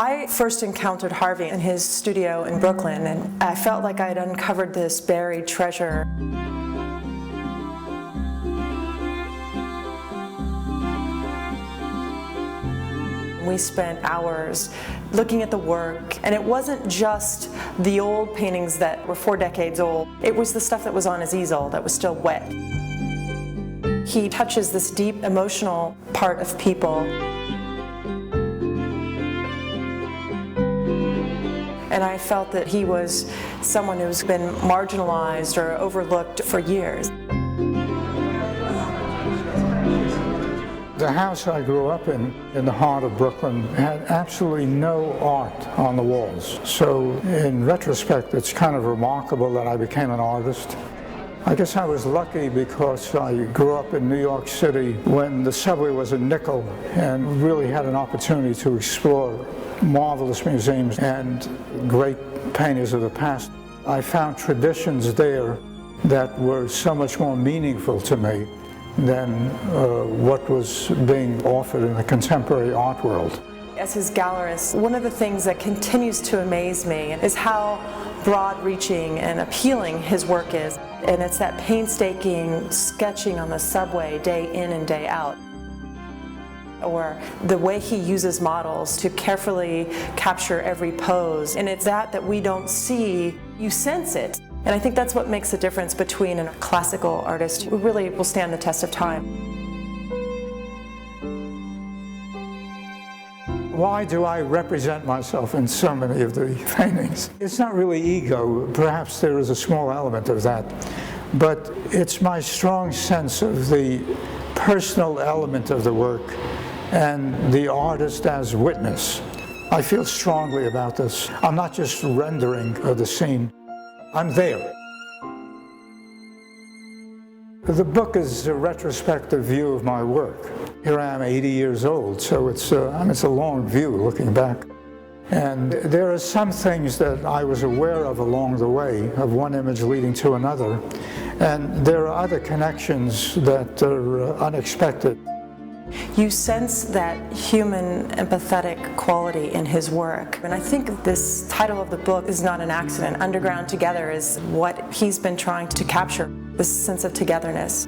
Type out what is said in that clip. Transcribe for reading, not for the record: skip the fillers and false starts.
I first encountered Harvey in his studio in Brooklyn, and I felt like I had uncovered this buried treasure. We spent hours looking at the work, and it wasn't just the old paintings that were 4 decades old. It was the stuff that was on his easel that was still wet. He touches this deep emotional part of people. And I felt that he was someone who's been marginalized or overlooked for years. The house I grew up in the heart of Brooklyn, had absolutely no art on the walls. So in retrospect, it's kind of remarkable that I became an artist. I guess I was lucky because I grew up in New York City when the subway was a nickel and really had an opportunity to explore marvelous museums and great painters of the past. I found traditions there that were so much more meaningful to me than what was being offered in the contemporary art world. As his gallerist, one of the things that continues to amaze me is how broad-reaching and appealing his work is. And it's that painstaking sketching on the subway day in and day out. Or the way he uses models to carefully capture every pose. And it's that we don't see, you sense it. And I think that's what makes the difference between a classical artist who really will stand the test of time. Why do I represent myself in so many of the paintings? It's not really ego, perhaps there is a small element of that, but it's my strong sense of the personal element of the work and the artist as witness. I feel strongly about this. I'm not just rendering of the scene, I'm there. The book is a retrospective view of my work. Here I am 80 years old, so it's a long view looking back. And there are some things that I was aware of along the way, of one image leading to another. And there are other connections that are unexpected. You sense that human, empathetic quality in his work. And I think this title of the book is not an accident. Underground Together is what he's been trying to capture, this sense of togetherness.